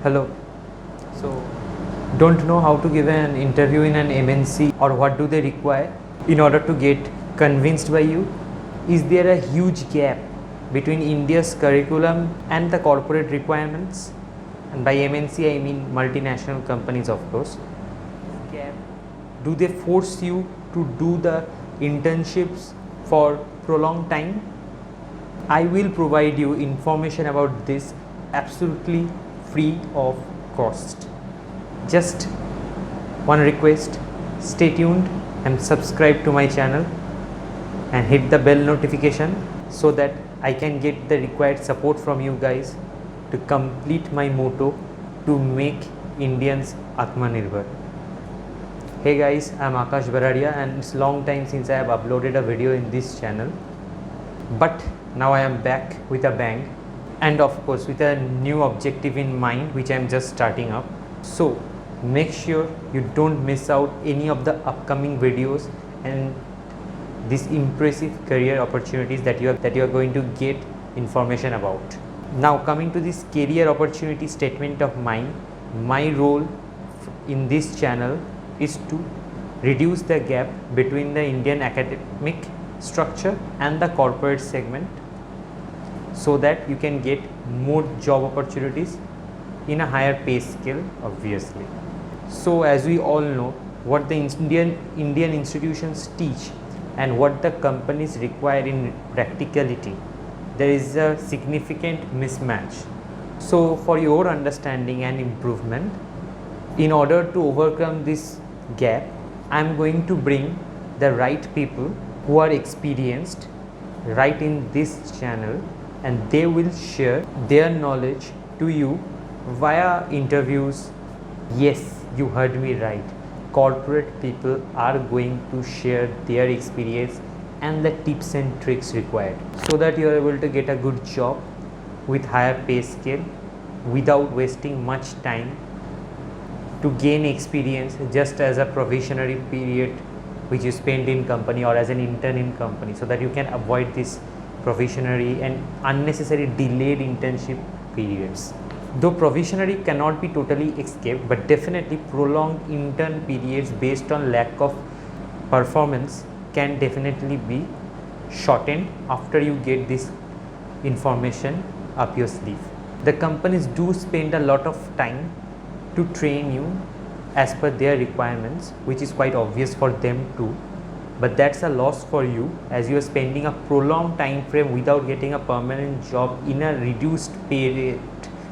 Hello. So, don't know how to give an interview in an MNC, or what do they require in order to get convinced by you? Is there a huge gap between India's curriculum and the corporate requirements? And by MNC I mean multinational companies, of course. Gap. Do they force you to do the internships for prolonged time? I will provide you information about this absolutely free of cost. Just one request, stay tuned and subscribe to my channel and hit the bell notification so that I can get the required support from you guys to complete my motto to make Indians Atmanirbhar. Hey guys, I am Akash Baradia and it's long time since I have uploaded a video in this channel, but now I am back with a bang and of course with a new objective in mind which I am just starting up. So make sure you don't miss out any of the upcoming videos and these impressive career opportunities that you are going to get information about. Now coming to this career opportunity statement of mine, my role in this channel is to reduce the gap between the Indian academic structure and the corporate segment so that you can get more job opportunities in a higher pay scale, obviously. So as we all know, what the Indian institutions teach and what the companies require in practicality, there is a significant mismatch. So for your understanding and improvement, in order to overcome this gap, I am going to bring the right people who are experienced right in this channel, and they will share their knowledge to you via interviews. Yes, you heard me right. Corporate people are going to share their experience and the tips and tricks required so that you are able to get a good job with higher pay scale without wasting much time to gain experience just as a probationary period which you spend in company or as an intern in company, so that you can avoid this probationary and unnecessary delayed internship periods. Though probationary cannot be totally escaped, but definitely prolonged intern periods based on lack of performance can definitely be shortened after you get this information up your sleeve. The companies do spend a lot of time to train you as per their requirements, which is quite obvious for them too, but that's a loss for you as you are spending a prolonged time frame without getting a permanent job in a reduced pay rate,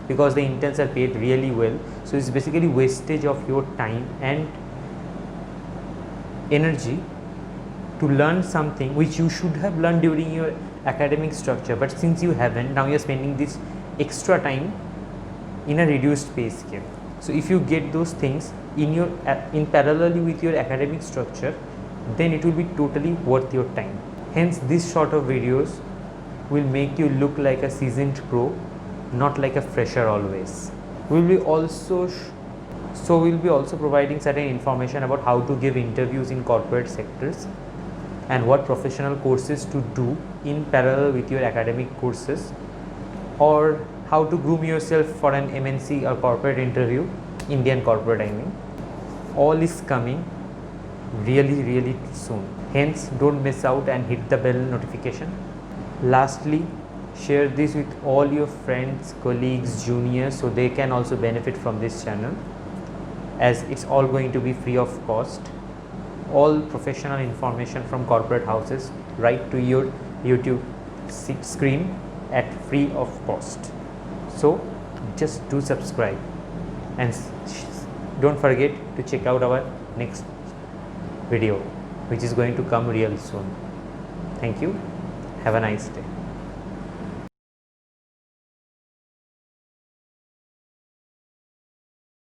because the interns are paid really well. So it's basically wastage of your time and energy to learn something which you should have learned during your academic structure, but since you haven't, now you're spending this extra time in a reduced pay scale. So if you get those things in parallel with your academic structure, then it will be totally worth your time. Hence this sort of videos will make you look like a seasoned pro, not like a fresher always. We'll be also providing certain information about how to give interviews in corporate sectors and what professional courses to do in parallel with your academic courses, or how to groom yourself for an MNC or corporate interview, Indian corporate I mean. All is coming really soon. Hence don't miss out and hit the bell notification. Lastly, share this with all your friends, colleagues, juniors, so they can also benefit from this channel, as it's all going to be free of cost. All professional information from corporate houses right to your YouTube screen at free of cost. So just do subscribe and don't forget to check out our next video which is going to come real soon. Thank you. Have a nice day.